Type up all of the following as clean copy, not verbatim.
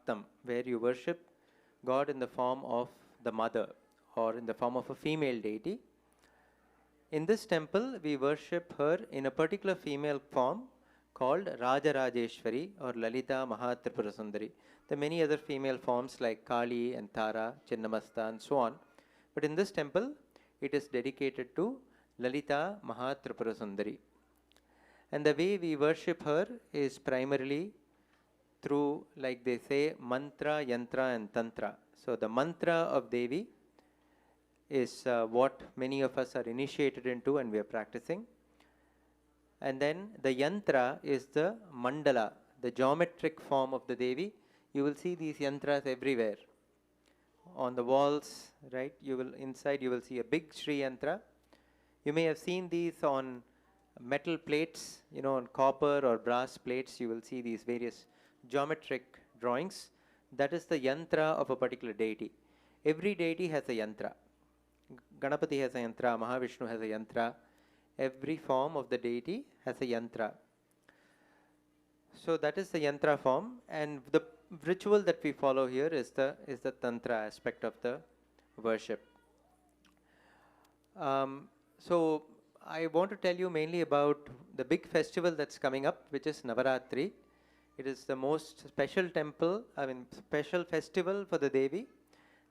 Bhaktam, where you worship God in the form of the mother or in the form of a female deity. In this temple, we worship her in a particular female form called Rajarajeswari or Lalita Mahatripura Sundari. There are many other female forms like Kali and Tara, Chinnamasta and so on. But in this temple, it is dedicated to Lalita Mahatripura Sundari. And the way we worship her is primarily through, like they say, mantra, yantra and tantra. So the mantra of Devi is what many of us are initiated into and we are practicing. And then the yantra is the mandala, the geometric form of the Devi. You will see these yantras everywhere. On the walls, right? Inside you will see a big Sri yantra. You may have seen these on metal plates, on copper or brass plates. You will see these various geometric drawings. That is the yantra of a particular deity. Every deity has a yantra. Ganapati has a yantra, Mahavishnu has a yantra. Every form of the deity has a yantra. So that is the yantra form, and the ritual that we follow here is the tantra aspect of the worship. So I want to tell you mainly about the big festival that's coming up, which is Navaratri. It is the most special special festival for the Devi,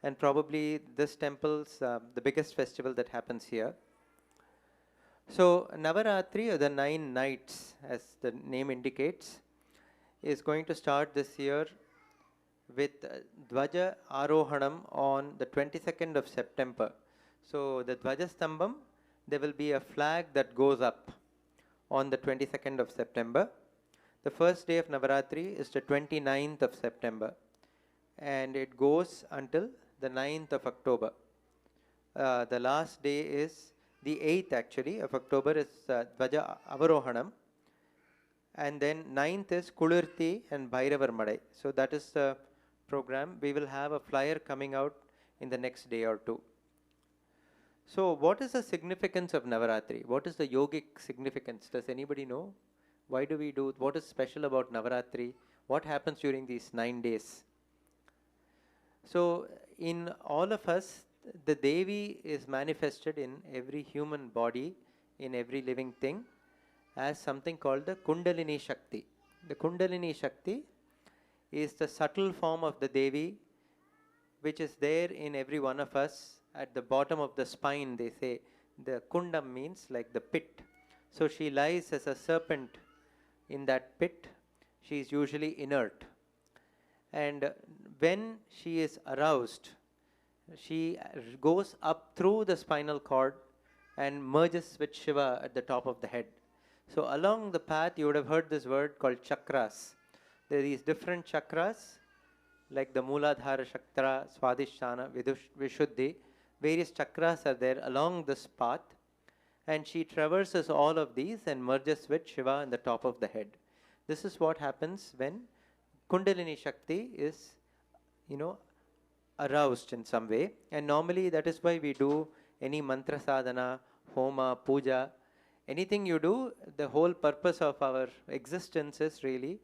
and probably this temple's the biggest festival that happens here. So Navaratri, or the 9 nights as the name indicates, is going to start this year with Dvaja Arohanam on the 22nd of September. So the Dvaja Stambham, there will be a flag that goes up on the 22nd of September. The first day of Navaratri is the 29th of September, and it goes until the 9th of October. The last day is the 8th actually of October is Dvaja Avarohanam, and then 9th is Kulirthi and Bhairavar Madai. So that is the program. We will have a flyer coming out in the next day or two. So what is the significance of Navaratri? What is the yogic significance? Does anybody know? Why do we do? What is special about Navaratri? What happens during these 9 days? So in all of us, the Devi is manifested in every human body, in every living thing, as something called the Kundalini Shakti. The Kundalini Shakti is the subtle form of the Devi, which is there in every one of us at the bottom of the spine. They say the Kundam means like the pit. So she lies as a serpent in that pit. She is usually inert. And when she is aroused, she goes up through the spinal cord and merges with Shiva at the top of the head. So along the path, you would have heard this word called chakras. There are these different chakras, like the Mooladhara Chakra, Swadhisthana, Vishuddhi. Various chakras are there along this path, and she traverses all of these and merges with Shiva on the top of the head. This is what happens when Kundalini Shakti is, aroused in some way. And normally that is why we do any mantra sadhana, homa, puja. Anything you do, the whole purpose of our existence is really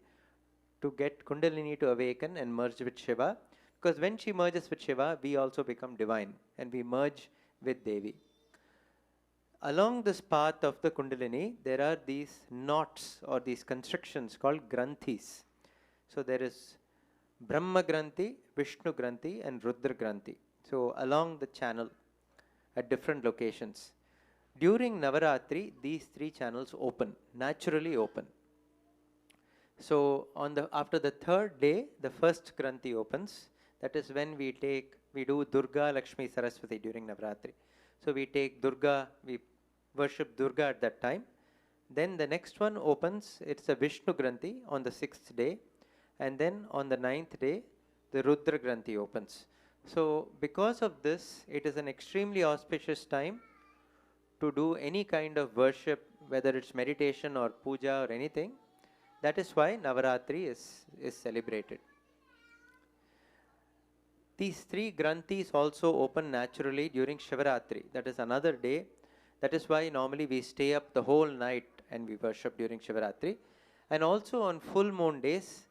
to get Kundalini to awaken and merge with Shiva. Because when she merges with Shiva, we also become divine and we merge with Devi. Along this path of the Kundalini, there are these knots or these constrictions called granthis. So there is Brahma Granthi, Vishnu Granthi and Rudra Granthi. So along the channel at different locations. During Navaratri, these 3 channels open, naturally open. So after the 3rd day, the first Granthi opens. That is when we do Durga, Lakshmi, Saraswati during Navaratri. So we take Durga, we worship Durga at that time. Then the next one opens, it's a Vishnu Granthi on the 6th day. And then on the 9th day, the Rudra Granthi opens. So because of this, it is an extremely auspicious time to do any kind of worship, whether it's meditation or puja or anything. That is why Navaratri is celebrated. These 3 Granthis also open naturally during Shivaratri. That is another day. That is why normally we stay up the whole night and we worship during Shivaratri. And also on full moon days,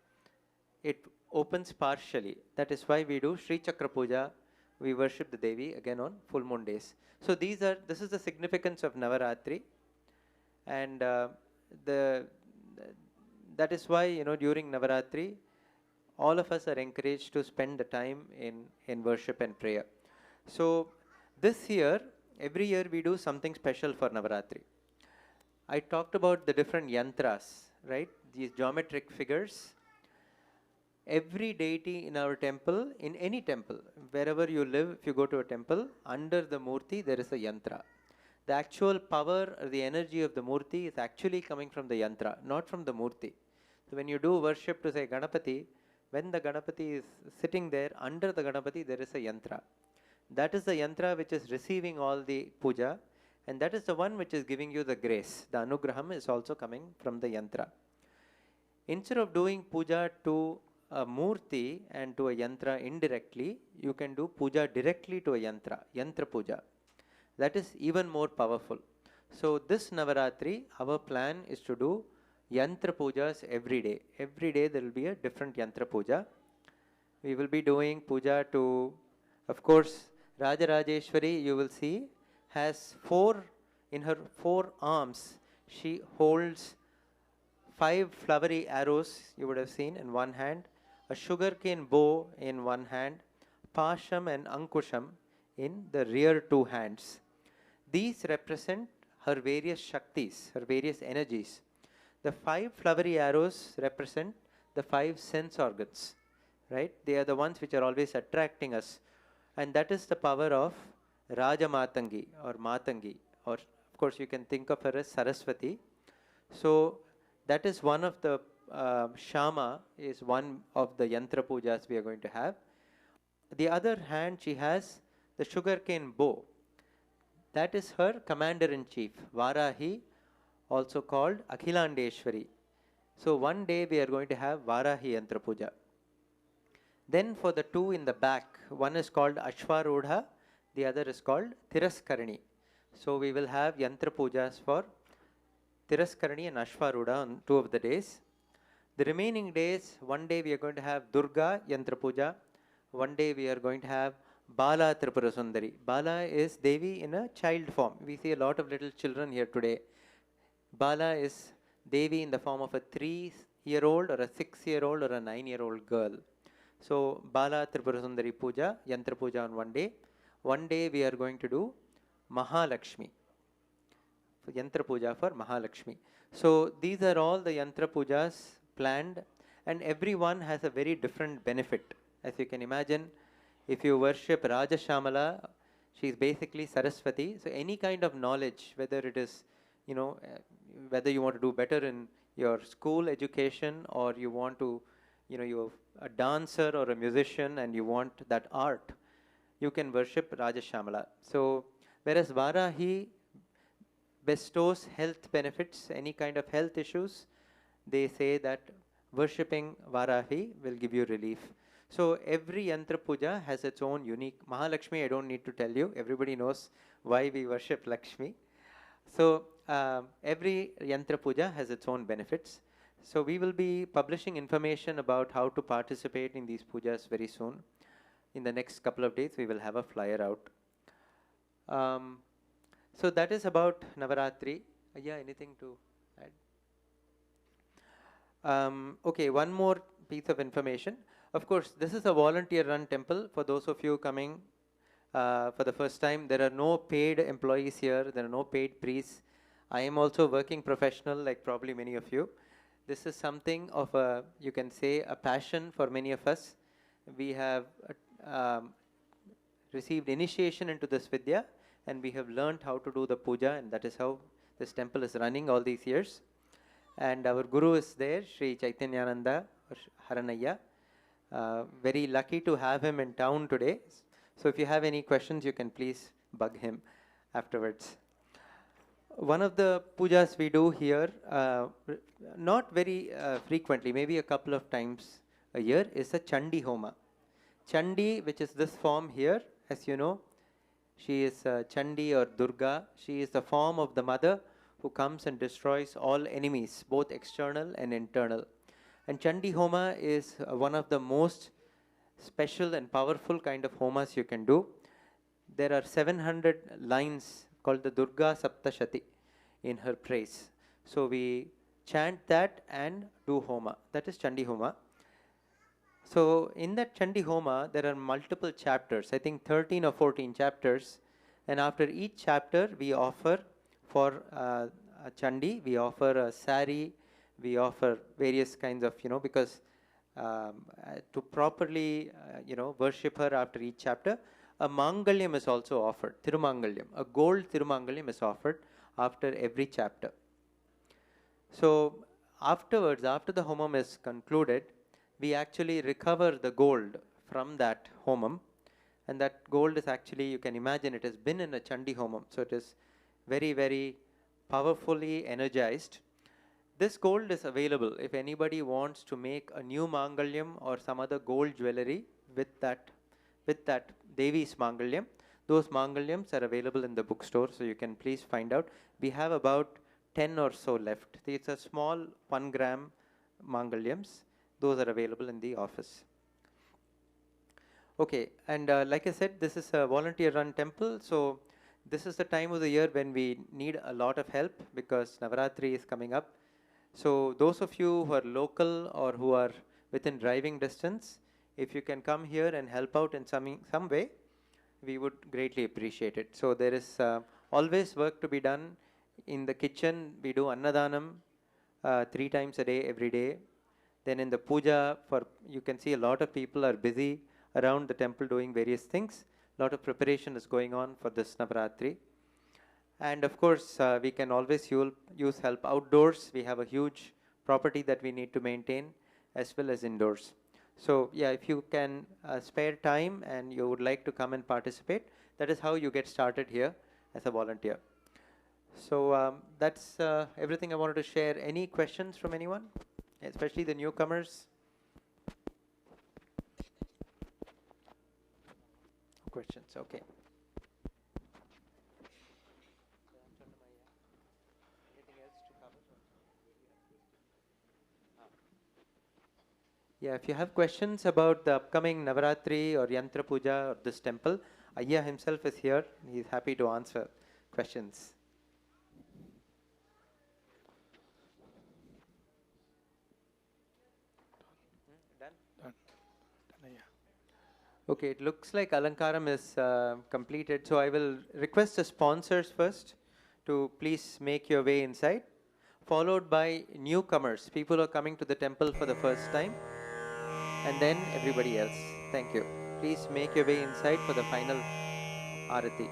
it opens partially. That is why we do Sri Chakra Puja. We worship the Devi again on full moon days. So this is the significance of Navaratri, and the that is why during Navaratri, all of us are encouraged to spend the time in worship and prayer. So this year, every year we do something special for Navaratri. I talked about the different yantras, right? These geometric figures. Every deity in our temple, in any temple, wherever you live, if you go to a temple, under the murti there is a yantra. The actual power or the energy of the murti is actually coming from the yantra, not from the murti. So when you do worship to say Ganapati, when the Ganapati is sitting there, under the Ganapati there is a yantra. That is the yantra which is receiving all the puja, and that is the one which is giving you the grace. The anugraham is also coming from the yantra. Instead of doing puja to a murti and to a yantra indirectly, you can do puja directly to a yantra, yantra puja. That is even more powerful. So this Navaratri, our plan is to do yantra pujas every day. Every day there will be a different yantra puja. We will be doing puja to, of course, Rajarajeswari, you will see, has in her four arms, she holds 5 flowery arrows, you would have seen, in one hand, a sugarcane bow in one hand, Pasham and Ankusham in the rear 2 hands. These represent her various Shaktis, her various energies. The 5 flowery arrows represent the 5 sense organs, right? They are the ones which are always attracting us. And that is the power of Raja Matangi or Matangi, or of course you can think of her as Saraswati. So that is one of the Shama is one of the yantra pujas we are going to have. The other hand, she has the sugarcane bow. That is her commander-in-chief, Varahi, also called Akhilandeshwari. So one day we are going to have Varahi yantra puja. Then for the 2 in the back, one is called Ashwarudha, the other is called Tiraskarani. So we will have yantra pujas for Tiraskarani and Ashwarudha on 2 of the days. The remaining days, one day we are going to have Durga yantra puja, one day we are going to have Bala Tripura Sundari. Bala is Devi in a child form. We see a lot of little children here today. Bala is Devi in the form of a 3-year-old or a 6-year-old or a 9-year-old girl. So Bala Tripura Sundari Puja, Yantra Puja on one day. One day we are going to do Mahalakshmi. Yantra Puja for Mahalakshmi. So these are all the Yantra Pujas planned, and every one has a very different benefit. As you can imagine, if you worship Raja Shamala, she is basically Saraswati. So any kind of knowledge, whether it is, whether you want to do better in your school education, or you want to, you're a dancer or a musician and you want that art, you can worship Raja Shamala. So whereas Varahi bestows health benefits, any kind of health issues, they say that worshipping Varahi will give you relief. So every yantra puja has its own unique. Mahalakshmi, I don't need to tell you. Everybody knows why we worship Lakshmi. So every yantra puja has its own benefits. So we will be publishing information about how to participate in these pujas very soon. In the next couple of days, we will have a flyer out. So that is about Navaratri. Yeah, anything to add? Okay, one more piece of information. Of course, this is a volunteer-run temple. For those of you coming for the first time, there are no paid employees here. There are no paid priests. I am also working professional, like probably many of you. This is something of a, you can say, a passion for many of us. We have received initiation into this Vidya, and we have learned how to do the puja, and that is how this temple is running all these years. And our Guru is there, Sri Chaitanyananda Haranaya. Very lucky to have him in town today. So if you have any questions, you can please bug him afterwards. One of the pujas we do here, not very frequently, maybe a couple of times a year, is a Chandi Homa. Chandi, which is this form here, as you know, she is Chandi or Durga. She is the form of the mother who comes and destroys all enemies, both external and internal. And Chandi Homa is one of the most special and powerful kind of homas you can do. There are 700 lines called the Durga Saptashati in her praise. So we chant that and do homa. That is Chandi Homa. So in that Chandi Homa, there are multiple chapters, I think 13 or 14 chapters. And after each chapter, we offer for a Chandi, we offer a sari, we offer various kinds of, because to properly, worship her after each chapter, a Mangalyam is also offered, Thirumangalyam. A gold Thirumangalyam is offered after every chapter. So afterwards, after the homam is concluded, we actually recover the gold from that homam. And that gold is actually, you can imagine, it has been in a Chandi homam. So it is very, very powerfully energized. This gold is available if anybody wants to make a new Mangalyam or some other gold jewelry with that Devi's Mangalyam. Those Mangalyams are available in the bookstore, so you can please find out. We have about 10 or so left. It's a small 1 gram Mangalyams. Those are available in the office. Okay, and like I said, this is a volunteer-run temple, so this is the time of the year when we need a lot of help because Navaratri is coming up. So those of you who are local or who are within driving distance, if you can come here and help out in some way, we would greatly appreciate it. So there is always work to be done. In the kitchen, we do Annadanam 3 times a day, every day. Then in the puja, you can see a lot of people are busy around the temple doing various things. A lot of preparation is going on for this Navaratri. And of course, we can always use help outdoors. We have a huge property that we need to maintain as well as indoors. So yeah, if you can spare time and you would like to come and participate, that is how you get started here as a volunteer. So that's everything I wanted to share. Any questions from anyone, especially the newcomers? Questions, okay. Yeah, if you have questions about the upcoming Navaratri or Yantra Puja or this temple, Ayya himself is here. He is happy to answer questions. Done? Done. Yeah. Okay, it looks like Alankaram is completed. So I will request the sponsors first to please make your way inside, followed by newcomers, people who are coming to the temple for the first time, and then everybody else. Thank you. Please make your way inside for the final Arati.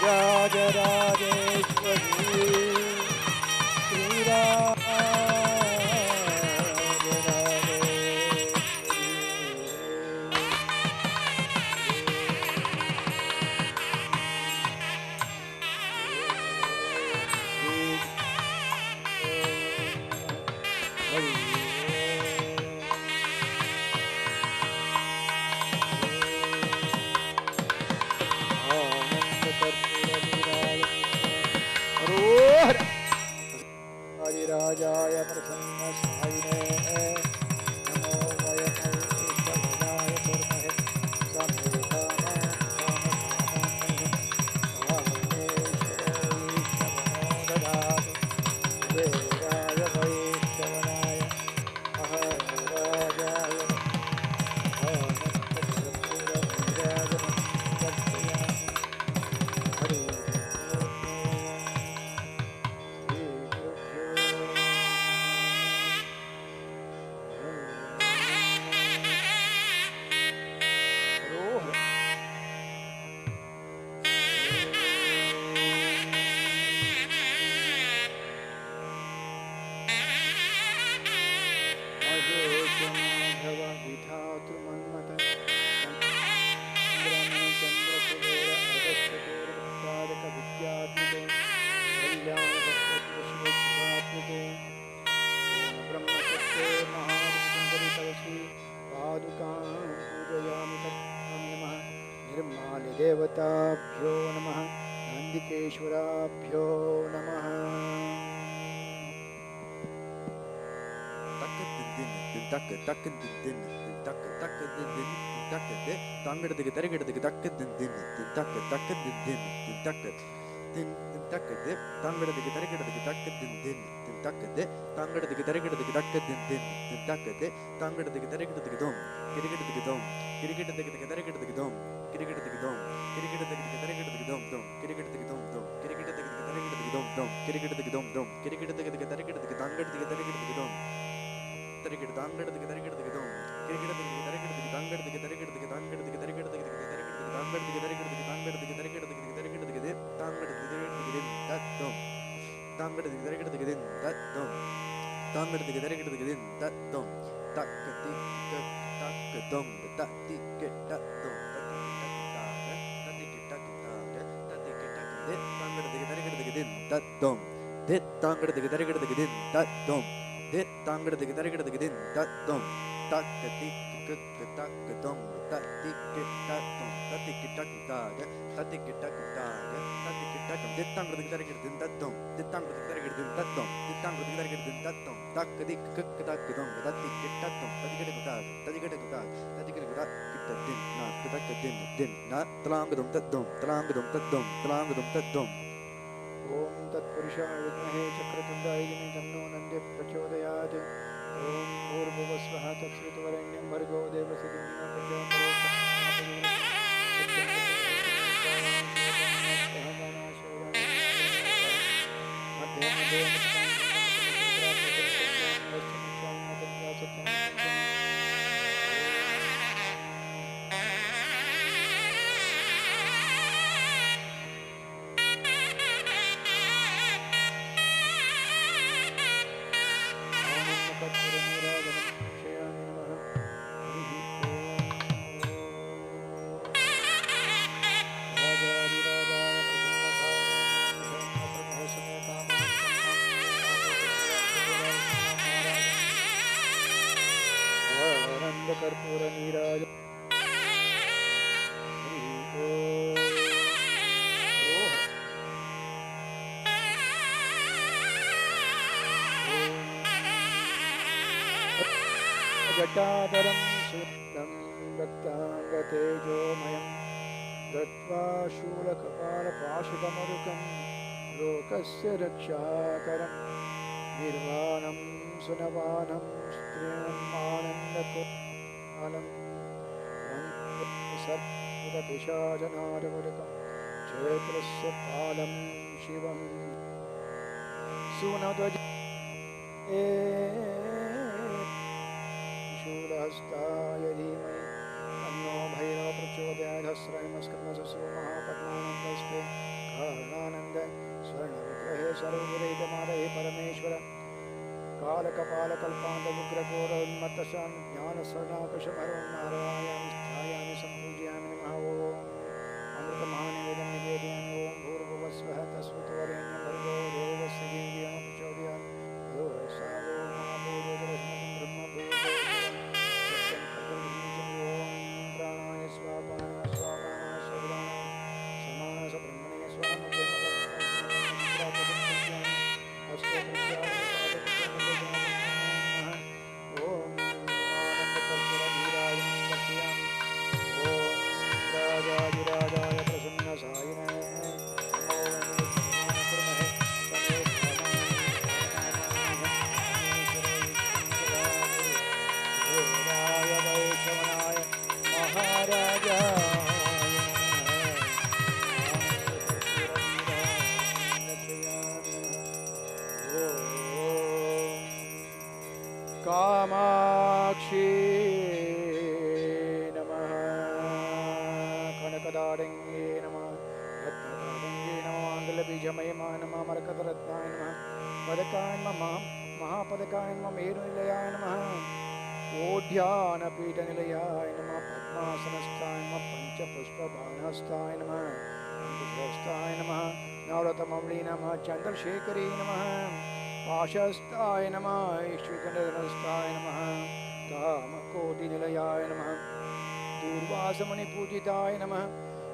Rajarajeswari Sri मालिदेवताभ्यो नमः नन्दिकेश्वराभ्यो नमः ओम तत्पुरुषाय विद्महे चक्रतुण्डाय धीमहि तन्नो नन्दिः प्रचोदयात् ओम भूर्भुवस्वः तत्सवितुर्वरेण्यं भर्गो देवस्य धीमहि कर्पूर नीराज जटाधरं शुद्धं रक्ताङ्गतेजोमयं दत्त्वा शूलकपालपाशुतमरुकं लोकस्य रक्षाकरं निर्वाणं सुनवानं स्त्रीणम् आनन्दकोलम् सर्वपिशाचनारमुरुकं क्षेत्रस्य पालं शिवं सुनध्वज शूलहस्ताय धीमहि तन्नो भैरव प्रचोदयात् हस्रैमस्कर्मसुसो महापद्मानन्दस्ते कर्णानन्द स्वर्णविग्रहे सर्वविरहितमादये परमेश्वर कालकपालकल्पान्तमुग्रघोरोन्मत्तशान् ज्ञानस्वर्णाकुशमरुं नारायामि स्थायामि सम्पूजयामि नमः ॐ अमृतमहानिवेदं निवेदयामि ॐ भूर्भुवस्वः तस्वितुर्वरेण्यं भर्गो देवस्य धीमहि प्रचोदयात् साधो महाभूतोदरस्मतं ब्रह्मभूतो प्राणाय स्वापानाय स्वापानाय स्वादानाय समानस ब्रह्मणे स्वामदेवं हस्ते राजाय प्रसन्नसायिने वैष्णवनाय महाराजाय कामाक्षी नमः कनकदारङ्गे नमः रत्नदारङ्गे नमः आङ्गलबीजमयमा नमः मरकतरत्नाय नमः पदकाय नमः महापदकाय नमः मेरुनिलयाय नमः ओढ्यानपीठनिलयाय नमः पद्मासनस्थाय नमः पंचपुष्पबाणहस्ताय नमः अंकुशहस्ताय नमः नवरत्नमौली नमः चन्द्रशेखरी नमः पाशहस्ताय नमः ईश्वरधनस्थाय नमः कामकोटिनिलयाय नमः दूर्वासमणिपूजिताय नमः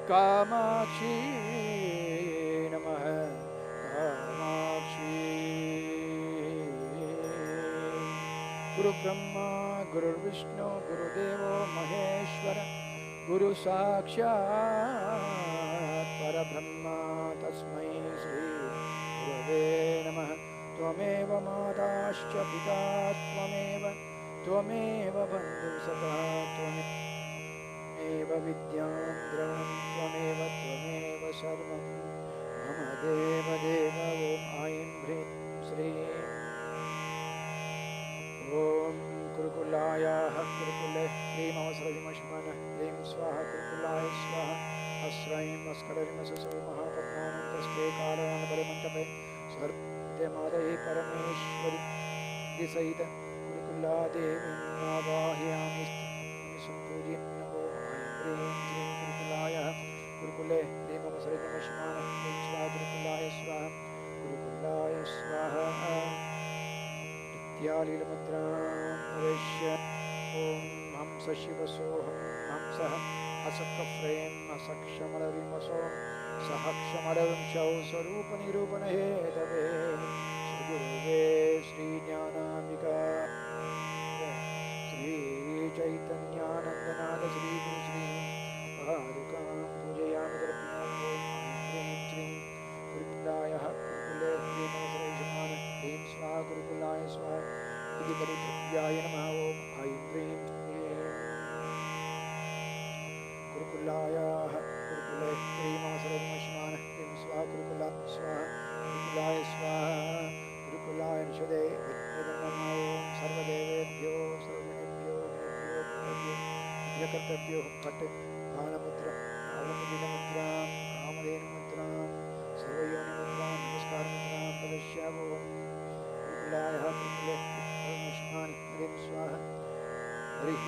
कामाक्षी नमः कामाक्षी गुरु ब्रह्मा गुरुर्विष्णु गुरुदेवो महेश्वर गुरु साक्षात् परब्रह्म तस्मै श्री गुरवे नमः त्वमेव माताश्च पिता त्वमेव बन्धुः सखा त्वमेव विद्यां द्रवणं त्वमेव सर्वं मम देवदेव ॐ ऐं ह्रीं श्रीं ॐ कुरुकुलायाः कुरुकुले ह्रीमवसरविमश्मनः ह्रीं स्वाहा कुरुकुलाय स्वाहा अस्रैं अस्कररिमससो महापद्मानन्दस्ते कालानबलमण्डपे सर्वमादये परमेश्वरि सहित कुरुकुलादेवीं आवाहयामि सम्पूज्य नमो ह्रीं श्रीं कुरुकुलायाः कुरुकुले ह्रीमवसरविमश्मनः ह्रीं स्वाहा कुरुकुलाय स्वाहा लीलमुद्रां प्रवेश्य ॐ हंस शिवसोऽहं हंसः हसकफ्रें हसक्षमलविमसो सहक्षमलविंशौ स्वरूपनिरूपणहेतवे श्रीगुरुवे श्रीज्ञानाम्बिका श्रीचैतन्यानन्दनाथ श्रीगुरु श्री पादुकां पूजयामि दर्पयामि ॐ ह्रीं श्रीं कुरुकुलायाः कुरुकुले ह्रीमवसरविषमान ह्रीं स्वाहा कुरुकुलाय स्वाहा इति परितृप्याय नमः ॐ ऐं ह्रीं कुरुकुलायाः कुरुकुले ह्रीमवसरविमश्मान ह्रीं स्वाहा कुरुकुलाय स्वाहा कुरुकुलाय निषदे नमः ॐ सर्वदेवेभ्यो सर्वजनेभ्यो यज्ञकर्तव्यो पट् बाणमुद्रां कामधेनुमुद्रां सर्वयोनिमुद्रां नमस्कारमुद्रां प्रदर्श्यामो कुरुकुलायाः कुरुकुले परमेश्वरान् हरिं स्वाहा हरिः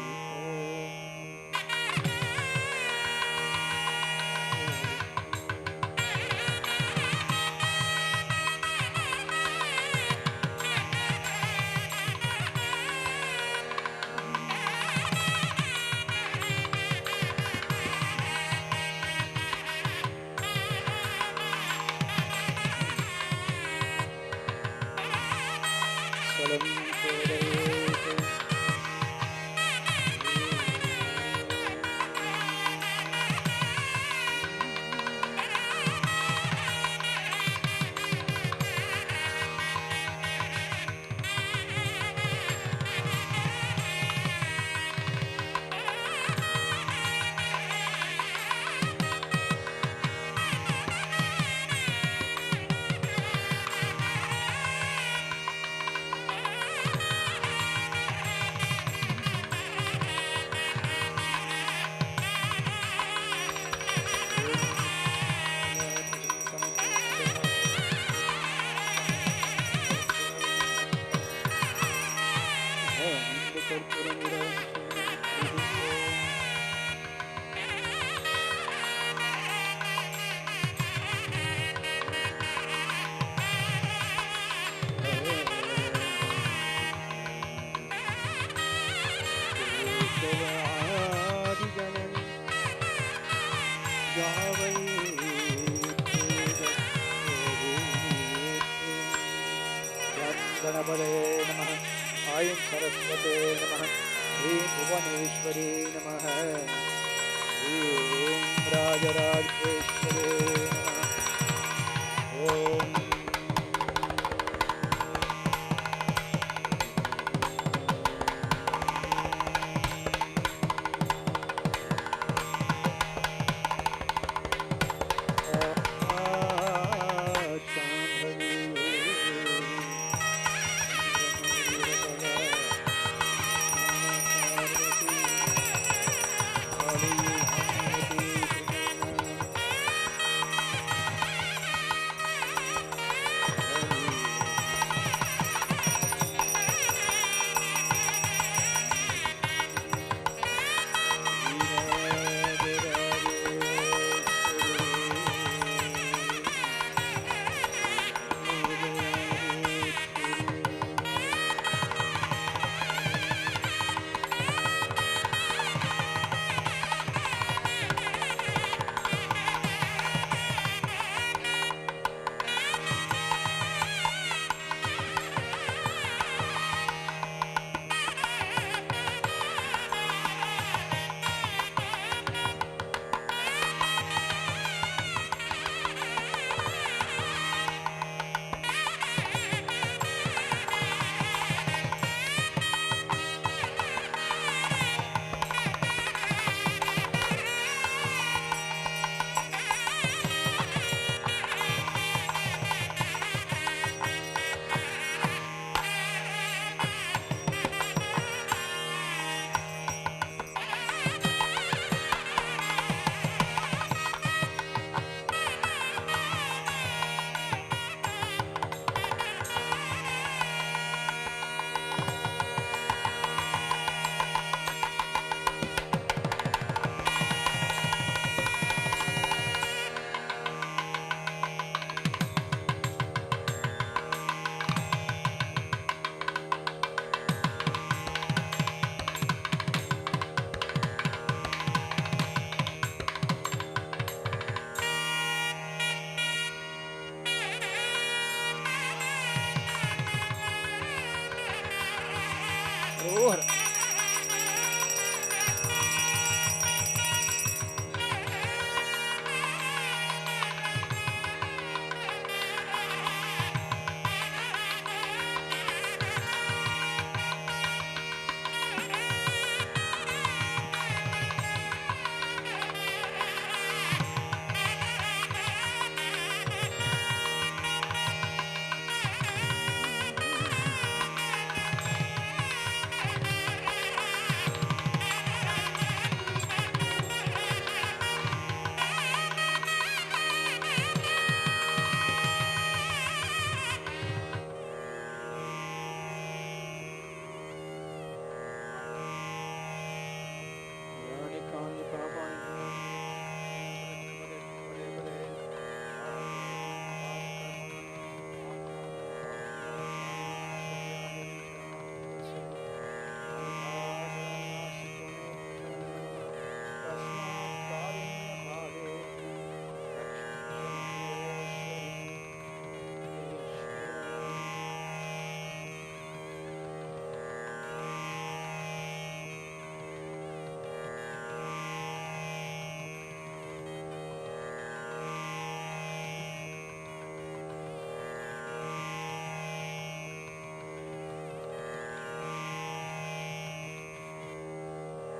गणपते नमः ऐं सरस्वते नमः ह्रीं भुवनेश्वरी नमः ह्रीं राजराजेश्वरी नमः ॐ Hara.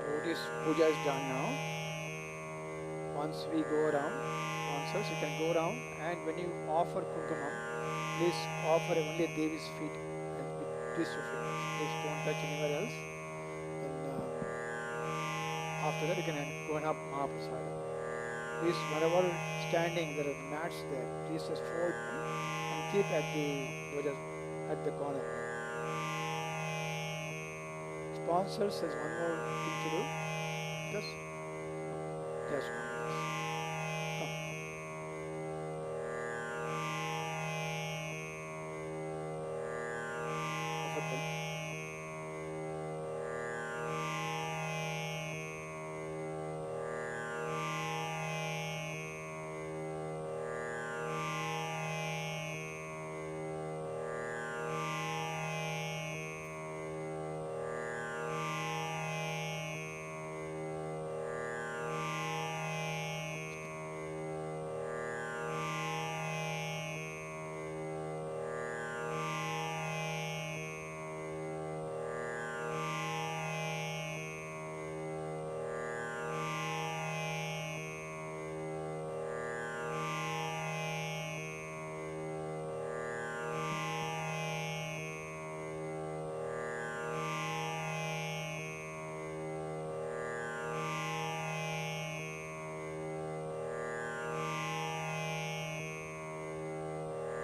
Devotees, puja is done now. Once we go around, sponsors, you can go around, and when you offer kunkumam, please offer only at Devi's feet and with these two fingers. Please don't touch anywhere else. And after that, you can go and have Mahaprasada. Please, wherever standing, there are mats there. Please just fold them and keep at the at the corner. Sponsors, there's one more thing to do. Just one. Come. Offer them.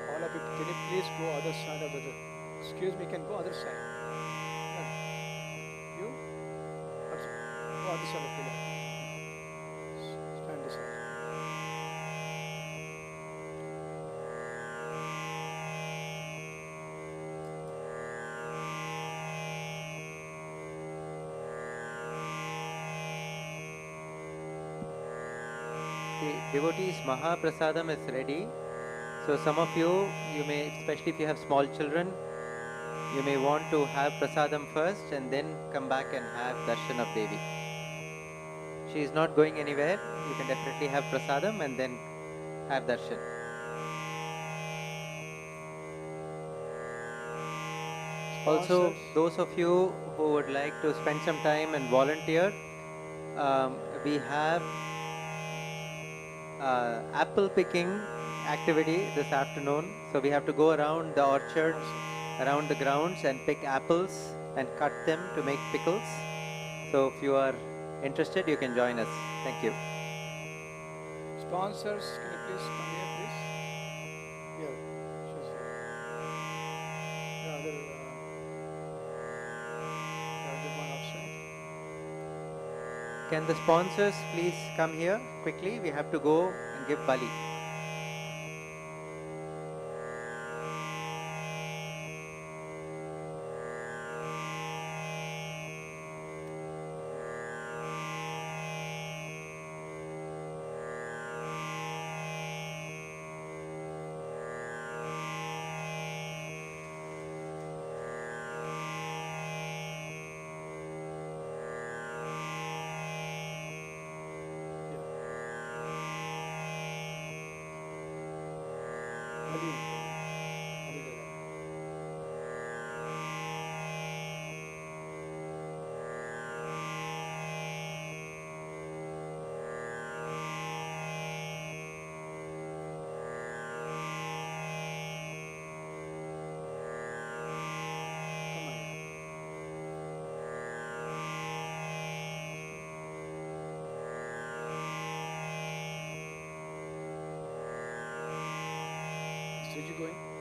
All of you, can you please go other side of the door? Excuse me, can go other side. You? Go other side of the pillar. Stand this side. The devotees Mahaprasadam is ready. So some of you may, especially if you have small children, you may want to have prasadam first and then come back and have darshan of Devi. She is not going anywhere. You can definitely have prasadam and then have darshan. Also, those of you who would like to spend some time and volunteer, we have apple picking activity this afternoon. So we have to go around the orchard, around the grounds and pick apples and cut them to make pickles. So if you are interested, you can join us. Thank you. Sponsors, can you please come here, please? Here, she's here. The other one outside. Can the sponsors please come here quickly? We have to go and give Bali. అది ఉంటుంది. అది లేదా? Suji going?